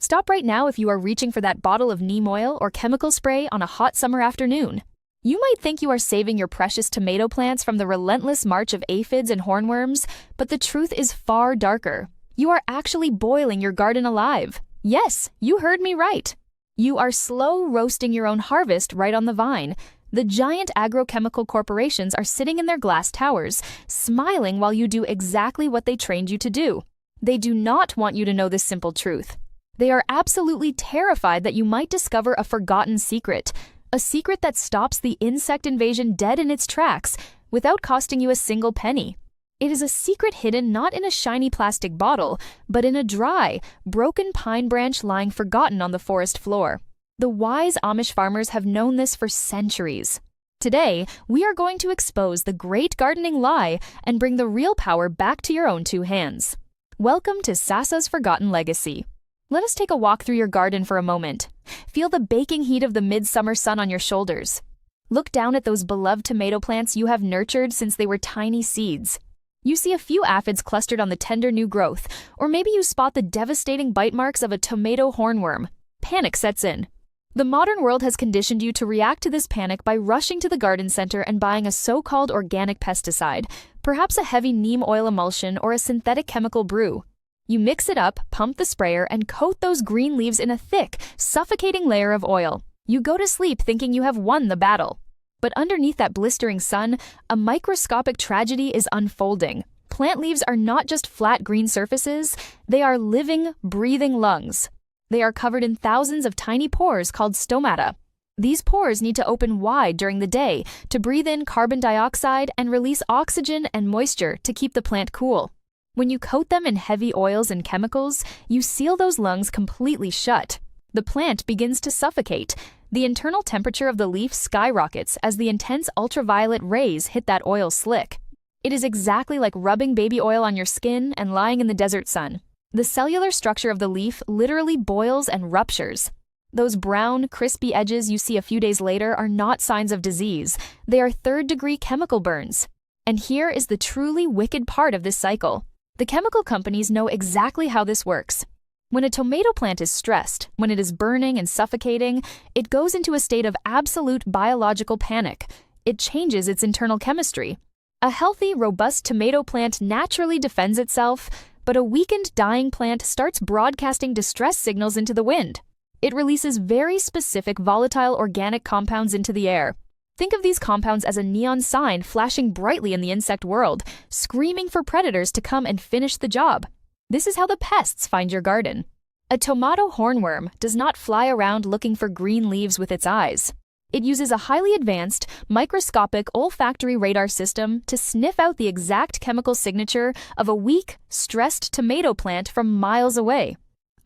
Stop right now if you are reaching for that bottle of neem oil or chemical spray on a hot summer afternoon. You might think you are saving your precious tomato plants from the relentless march of aphids and hornworms, but the truth is far darker. You are actually boiling your garden alive. Yes, you heard me right. You are slow roasting your own harvest right on the vine. The giant agrochemical corporations are sitting in their glass towers, smiling while you do exactly what they trained you to do. They do not want you to know this simple truth. They are absolutely terrified that you might discover a forgotten secret, a secret that stops the insect invasion dead in its tracks without costing you a single penny. It is a secret hidden not in a shiny plastic bottle, but in a dry, broken pine branch lying forgotten on the forest floor. The wise Amish farmers have known this for centuries. Today, we are going to expose the great gardening lie and bring the real power back to your own two hands. Welcome to Sasa's Forgotten Legacy. Let us take a walk through your garden for a moment. Feel the baking heat of the midsummer sun on your shoulders. Look down at those beloved tomato plants you have nurtured since they were tiny seeds. You see a few aphids clustered on the tender new growth, or maybe you spot the devastating bite marks of a tomato hornworm. Panic sets in. The modern world has conditioned you to react to this panic by rushing to the garden center and buying a so-called organic pesticide, perhaps a heavy neem oil emulsion or a synthetic chemical brew. You mix it up, pump the sprayer, and coat those green leaves in a thick, suffocating layer of oil. You go to sleep thinking you have won the battle. But underneath that blistering sun, a microscopic tragedy is unfolding. Plant leaves are not just flat green surfaces, they are living, breathing lungs. They are covered in thousands of tiny pores called stomata. These pores need to open wide during the day to breathe in carbon dioxide and release oxygen and moisture to keep the plant cool. When you coat them in heavy oils and chemicals, you seal those lungs completely shut. The plant begins to suffocate. The internal temperature of the leaf skyrockets as the intense ultraviolet rays hit that oil slick. It is exactly like rubbing baby oil on your skin and lying in the desert sun. The cellular structure of the leaf literally boils and ruptures. Those brown, crispy edges you see a few days later are not signs of disease. They are third-degree chemical burns. And here is the truly wicked part of this cycle. The chemical companies know exactly how this works. When a tomato plant is stressed, when it is burning and suffocating, it goes into a state of absolute biological panic. It changes its internal chemistry. A healthy, robust tomato plant naturally defends itself, but a weakened, dying plant starts broadcasting distress signals into the wind. It releases very specific volatile organic compounds into the air. Think of these compounds as a neon sign flashing brightly in the insect world, screaming for predators to come and finish the job. This is how the pests find your garden. A tomato hornworm does not fly around looking for green leaves with its eyes. It uses a highly advanced, microscopic olfactory radar system to sniff out the exact chemical signature of a weak, stressed tomato plant from miles away.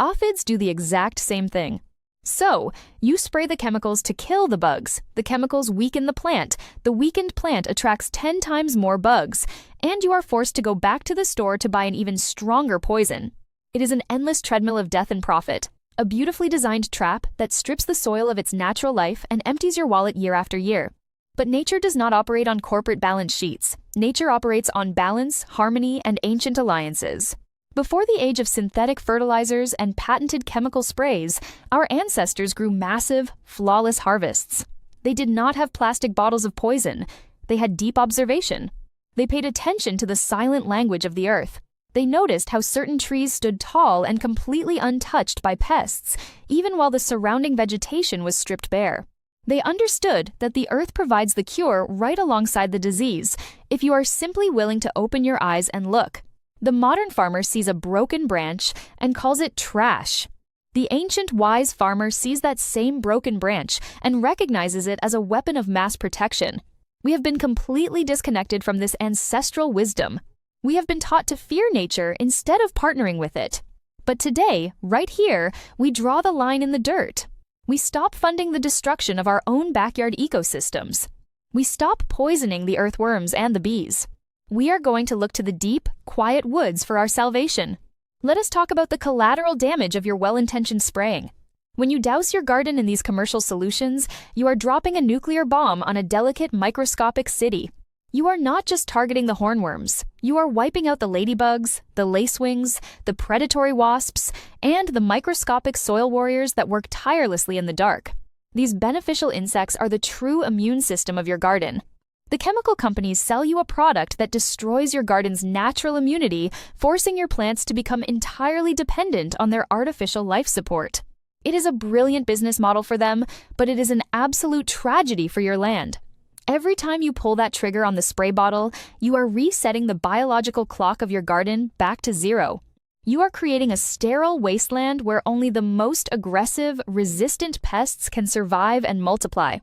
Aphids do the exact same thing. So, you spray the chemicals to kill the bugs. The chemicals weaken the plant. The weakened plant attracts 10 times more bugs, and you are forced to go back to the store to buy an even stronger poison. It is an endless treadmill of death and profit, a beautifully designed trap that strips the soil of its natural life and empties your wallet year after year. But nature does not operate on corporate balance sheets. Nature operates on balance, harmony, and ancient alliances. Before the age of synthetic fertilizers and patented chemical sprays, our ancestors grew massive, flawless harvests. They did not have plastic bottles of poison. They had deep observation. They paid attention to the silent language of the earth. They noticed how certain trees stood tall and completely untouched by pests, even while the surrounding vegetation was stripped bare. They understood that the earth provides the cure right alongside the disease, if you are simply willing to open your eyes and look. The modern farmer sees a broken branch and calls it trash. The ancient wise farmer sees that same broken branch and recognizes it as a weapon of mass protection. We have been completely disconnected from this ancestral wisdom. We have been taught to fear nature instead of partnering with it. But today, right here, we draw the line in the dirt. We stop funding the destruction of our own backyard ecosystems. We stop poisoning the earthworms and the bees. We are going to look to the deep, quiet woods for our salvation. Let us talk about the collateral damage of your well-intentioned spraying. When you douse your garden in these commercial solutions, you are dropping a nuclear bomb on a delicate microscopic city. You are not just targeting the hornworms, you are wiping out the ladybugs, the lacewings, the predatory wasps, and the microscopic soil warriors that work tirelessly in the dark. These beneficial insects are the true immune system of your garden. The chemical companies sell you a product that destroys your garden's natural immunity, forcing your plants to become entirely dependent on their artificial life support. It is a brilliant business model for them, but it is an absolute tragedy for your land. Every time you pull that trigger on the spray bottle, you are resetting the biological clock of your garden back to zero. You are creating a sterile wasteland where only the most aggressive, resistant pests can survive and multiply.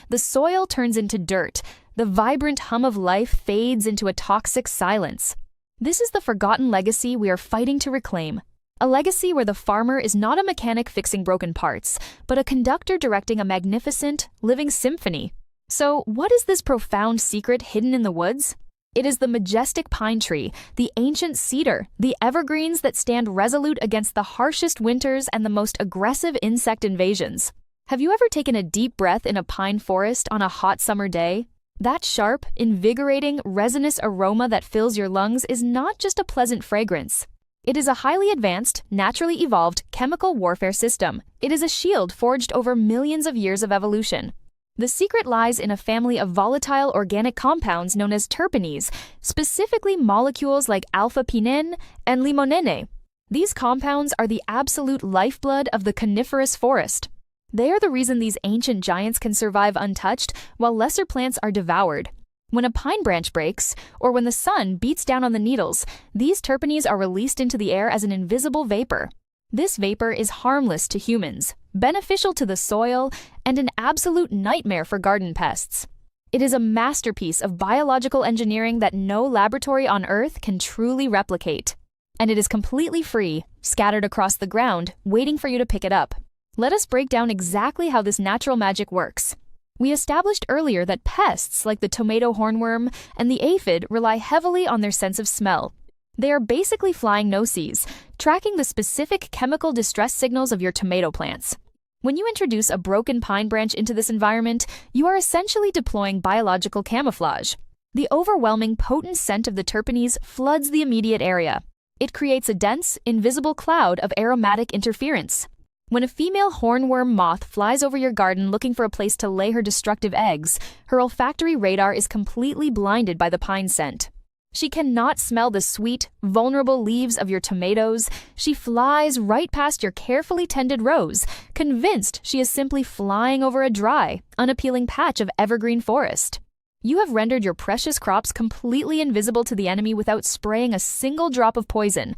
The soil turns into dirt. The vibrant hum of life fades into a toxic silence. This is the forgotten legacy we are fighting to reclaim. A legacy where the farmer is not a mechanic fixing broken parts, but a conductor directing a magnificent, living symphony. So, what is this profound secret hidden in the woods? It is the majestic pine tree, the ancient cedar, the evergreens that stand resolute against the harshest winters and the most aggressive insect invasions. Have you ever taken a deep breath in a pine forest on a hot summer day? That sharp, invigorating, resinous aroma that fills your lungs is not just a pleasant fragrance. It is a highly advanced, naturally evolved chemical warfare system. It is a shield forged over millions of years of evolution. The secret lies in a family of volatile organic compounds known as terpenes, specifically molecules like Alpha-Pinene and limonene. These compounds are the absolute lifeblood of the coniferous forest. They are the reason these ancient giants can survive untouched while lesser plants are devoured. When a pine branch breaks, or when the sun beats down on the needles, these terpenes are released into the air as an invisible vapor. This vapor is harmless to humans, beneficial to the soil, and an absolute nightmare for garden pests. It is a masterpiece of biological engineering that no laboratory on Earth can truly replicate. And it is completely free, scattered across the ground, waiting for you to pick it up. Let us break down exactly how this natural magic works. We established earlier that pests like the tomato hornworm and the aphid rely heavily on their sense of smell. They are basically flying no-sees, tracking the specific chemical distress signals of your tomato plants. When you introduce a broken pine branch into this environment, you are essentially deploying biological camouflage. The overwhelming, potent scent of the terpenes floods the immediate area. It creates a dense, invisible cloud of aromatic interference. When a female hornworm moth flies over your garden looking for a place to lay her destructive eggs, her olfactory radar is completely blinded by the pine scent. She cannot smell the sweet, vulnerable leaves of your tomatoes. She flies right past your carefully tended rows, convinced she is simply flying over a dry, unappealing patch of evergreen forest. You have rendered your precious crops completely invisible to the enemy without spraying a single drop of poison.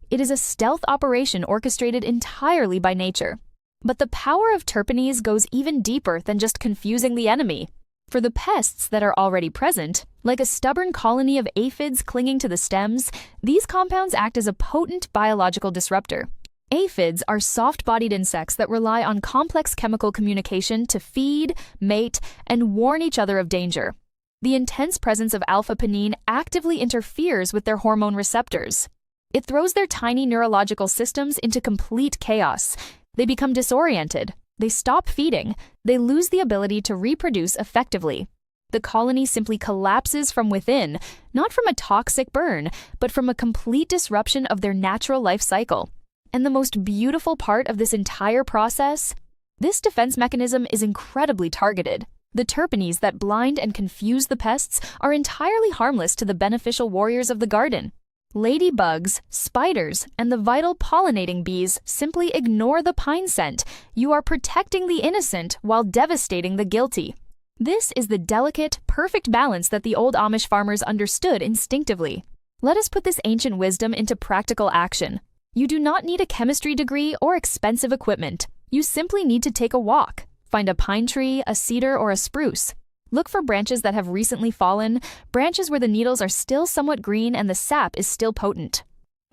It is a stealth operation orchestrated entirely by nature. But the power of terpenes goes even deeper than just confusing the enemy. For the pests that are already present, like a stubborn colony of aphids clinging to the stems, these compounds act as a potent biological disruptor. Aphids are soft-bodied insects that rely on complex chemical communication to feed, mate, and warn each other of danger. The intense presence of alpha-pinene actively interferes with their hormone receptors. It throws their tiny neurological systems into complete chaos. They become disoriented. They stop feeding. They lose the ability to reproduce effectively. The colony simply collapses from within, not from a toxic burn, but from a complete disruption of their natural life cycle. And the most beautiful part of this entire process? This defense mechanism is incredibly targeted. The terpenes that blind and confuse the pests are entirely harmless to the beneficial warriors of the garden. Ladybugs, spiders, and the vital pollinating bees simply ignore the pine scent. You are protecting the innocent while devastating the guilty. This is the delicate, perfect balance that the old Amish farmers understood instinctively. Let us put this ancient wisdom into practical action. You do not need a chemistry degree or expensive equipment. You simply need to take a walk. Find a pine tree, a cedar, or a spruce. Look for branches that have recently fallen, branches where the needles are still somewhat green and the sap is still potent.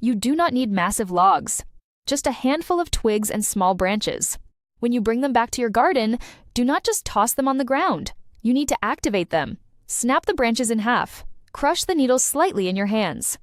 You do not need massive logs, just a handful of twigs and small branches. When you bring them back to your garden, do not just toss them on the ground. You need to activate them. Snap the branches in half. Crush the needles slightly in your hands.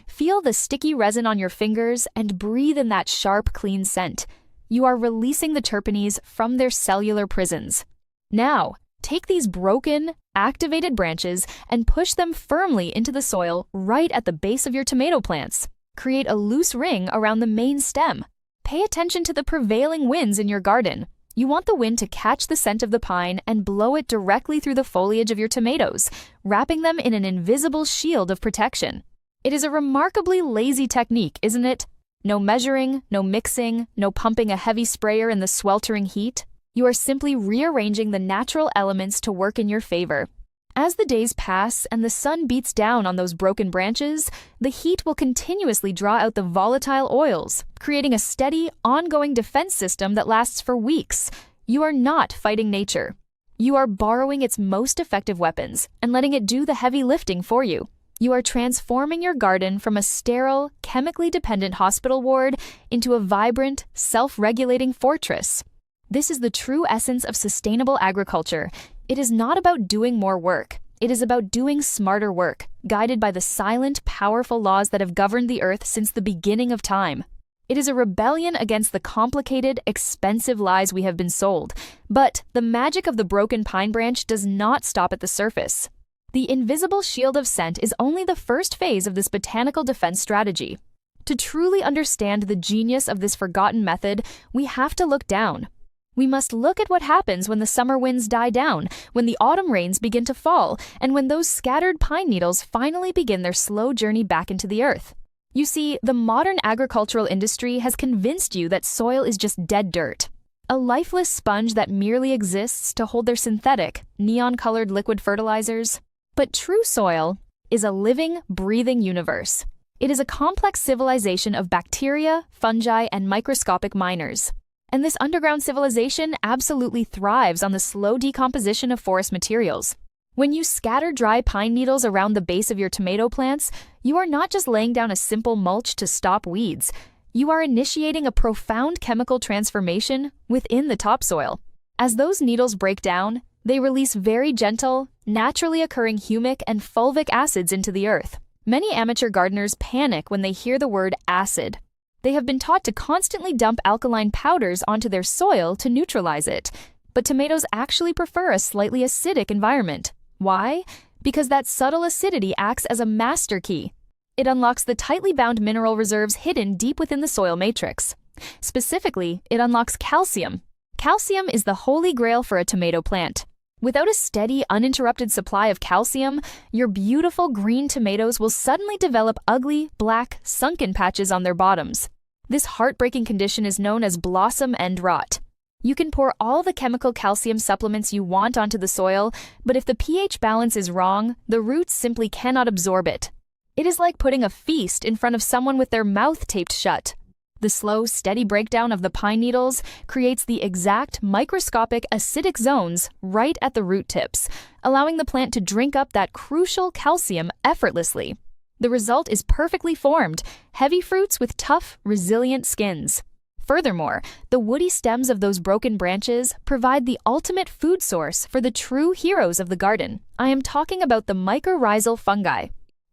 Feel the sticky resin on your fingers and breathe in that sharp, clean scent. You are releasing the terpenes from their cellular prisons. Now, take these broken, activated branches, and push them firmly into the soil right at the base of your tomato plants. Create a loose ring around the main stem. Pay attention to the prevailing winds in your garden. You want the wind to catch the scent of the pine and blow it directly through the foliage of your tomatoes, wrapping them in an invisible shield of protection. It is a remarkably lazy technique, isn't it? No measuring, no mixing, no pumping a heavy sprayer in the sweltering heat. You are simply rearranging the natural elements to work in your favor. As the days pass and the sun beats down on those broken branches, the heat will continuously draw out the volatile oils, creating a steady, ongoing defense system that lasts for weeks. You are not fighting nature. You are borrowing its most effective weapons and letting it do the heavy lifting for you. You are transforming your garden from a sterile, chemically dependent hospital ward into a vibrant, self-regulating fortress. This is the true essence of sustainable agriculture. It is not about doing more work. It is about doing smarter work, guided by the silent, powerful laws that have governed the earth since the beginning of time. It is a rebellion against the complicated, expensive lies we have been sold. But the magic of the broken pine branch does not stop at the surface. The invisible shield of scent is only the first phase of this botanical defense strategy. To truly understand the genius of this forgotten method, we have to look down. We must look at what happens when the summer winds die down, when the autumn rains begin to fall, and when those scattered pine needles finally begin their slow journey back into the earth. You see, the modern agricultural industry has convinced you that soil is just dead dirt, a lifeless sponge that merely exists to hold their synthetic, neon-colored liquid fertilizers. But true soil is a living, breathing universe. It is a complex civilization of bacteria, fungi, and microscopic miners. And this underground civilization absolutely thrives on the slow decomposition of forest materials. When you scatter dry pine needles around the base of your tomato plants, you are not just laying down a simple mulch to stop weeds. You are initiating a profound chemical transformation within the topsoil. As those needles break down, they release very gentle, naturally occurring humic and fulvic acids into the earth. Many amateur gardeners panic when they hear the word acid. They have been taught to constantly dump alkaline powders onto their soil to neutralize it. But tomatoes actually prefer a slightly acidic environment. Why? Because that subtle acidity acts as a master key. It unlocks the tightly bound mineral reserves hidden deep within the soil matrix. Specifically, it unlocks calcium. Calcium is the holy grail for a tomato plant. Without a steady, uninterrupted supply of calcium, your beautiful green tomatoes will suddenly develop ugly, black, sunken patches on their bottoms. This heartbreaking condition is known as blossom end rot. You can pour all the chemical calcium supplements you want onto the soil, but if the pH balance is wrong, the roots simply cannot absorb it. It is like putting a feast in front of someone with their mouth taped shut. The slow, steady breakdown of the pine needles creates the exact microscopic acidic zones right at the root tips, allowing the plant to drink up that crucial calcium effortlessly. The result is perfectly formed, heavy fruits with tough, resilient skins. Furthermore, the woody stems of those broken branches provide the ultimate food source for the true heroes of the garden. I am talking about the mycorrhizal fungi.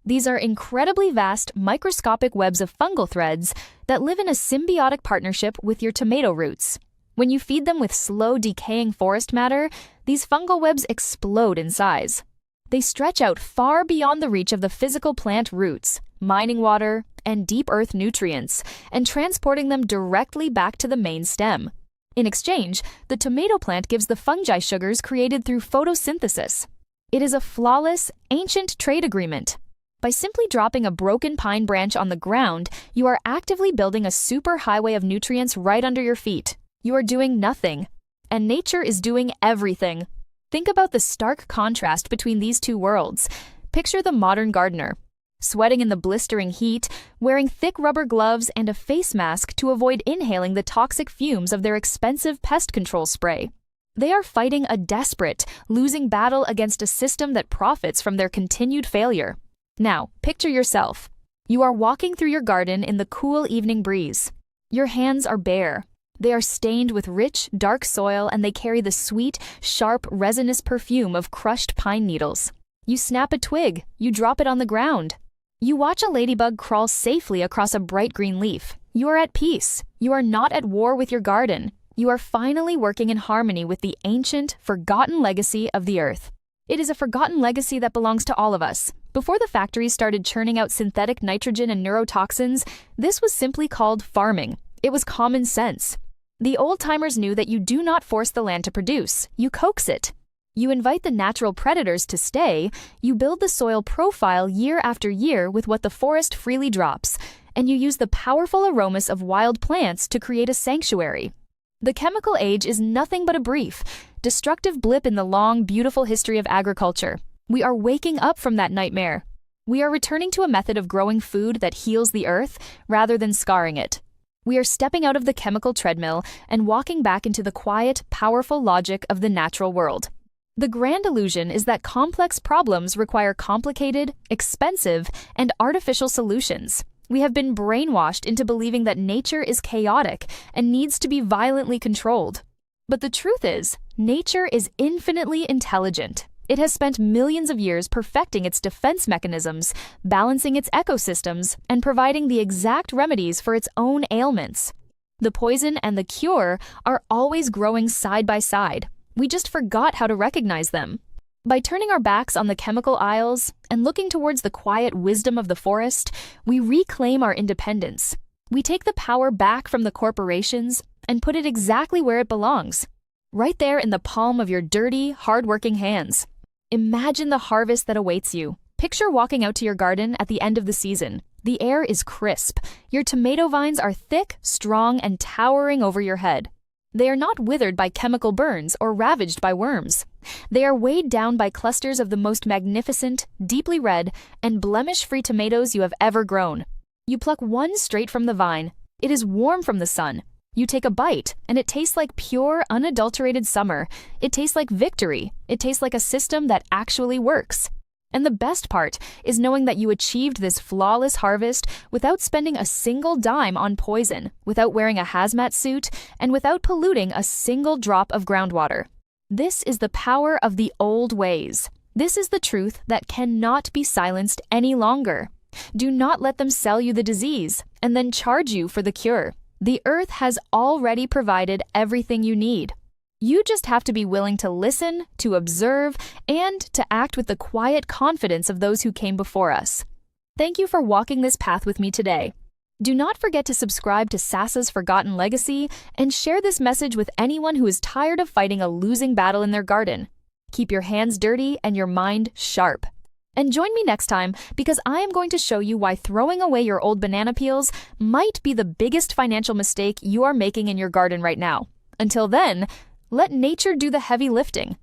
These are incredibly vast, microscopic webs of fungal threads that live in a symbiotic partnership with your tomato roots. When you feed them with slow decaying forest matter, these fungal webs explode in size. They stretch out far beyond the reach of the physical plant roots, mining water and deep earth nutrients, and transporting them directly back to the main stem. In exchange, the tomato plant gives the fungi sugars created through photosynthesis. It is a flawless, ancient trade agreement. By simply dropping a broken pine branch on the ground, you are actively building a superhighway of nutrients right under your feet. You are doing nothing, and nature is doing everything. Think about the stark contrast between these two worlds. Picture the modern gardener, sweating in the blistering heat, wearing thick rubber gloves and a face mask to avoid inhaling the toxic fumes of their expensive pest control spray. They are fighting a desperate, losing battle against a system that profits from their continued failure. Now, picture yourself. You are walking through your garden in the cool evening breeze. Your hands are bare. They are stained with rich, dark soil, and they carry the sweet, sharp, resinous perfume of crushed pine needles. You snap a twig. You drop it on the ground. You watch a ladybug crawl safely across a bright green leaf. You are at peace. You are not at war with your garden. You are finally working in harmony with the ancient, forgotten legacy of the earth. It is a forgotten legacy that belongs to all of us. Before the factories started churning out synthetic nitrogen and neurotoxins, this was simply called farming. It was common sense. The old-timers knew that you do not force the land to produce, you coax it. You invite the natural predators to stay, you build the soil profile year after year with what the forest freely drops, and you use the powerful aromas of wild plants to create a sanctuary. The chemical age is nothing but a brief, destructive blip in the long, beautiful history of agriculture. We are waking up from that nightmare. We are returning to a method of growing food that heals the earth rather than scarring it. We are stepping out of the chemical treadmill and walking back into the quiet, powerful logic of the natural world. The grand illusion is that complex problems require complicated, expensive, and artificial solutions. We have been brainwashed into believing that nature is chaotic and needs to be violently controlled. But the truth is, nature is infinitely intelligent. It has spent millions of years perfecting its defense mechanisms, balancing its ecosystems, and providing the exact remedies for its own ailments. The poison and the cure are always growing side by side. We just forgot how to recognize them. By turning our backs on the chemical aisles and looking towards the quiet wisdom of the forest, we reclaim our independence. We take the power back from the corporations and put it exactly where it belongs, right there in the palm of your dirty, hard-working hands. Imagine the harvest that awaits you. Picture walking out to your garden at the end of the season. The air is crisp. Your tomato vines are thick, strong, and towering over your head. They are not withered by chemical burns or ravaged by worms. They are weighed down by clusters of the most magnificent, deeply red, and blemish-free tomatoes you have ever grown. You pluck one straight from the vine. It is warm from the sun. You take a bite, and it tastes like pure, unadulterated summer. It tastes like victory. It tastes like a system that actually works. And the best part is knowing that you achieved this flawless harvest without spending a single dime on poison, without wearing a hazmat suit, and without polluting a single drop of groundwater. This is the power of the old ways. This is the truth that cannot be silenced any longer. Do not let them sell you the disease and then charge you for the cure. The earth has already provided everything you need. You just have to be willing to listen, to observe, and to act with the quiet confidence of those who came before us. Thank you for walking this path with me today. Do not forget to subscribe to Sasa's Forgotten Legacy and share this message with anyone who is tired of fighting a losing battle in their garden. Keep your hands dirty and your mind sharp. And join me next time because I am going to show you why throwing away your old banana peels might be the biggest financial mistake you are making in your garden right now. Until then, let nature do the heavy lifting.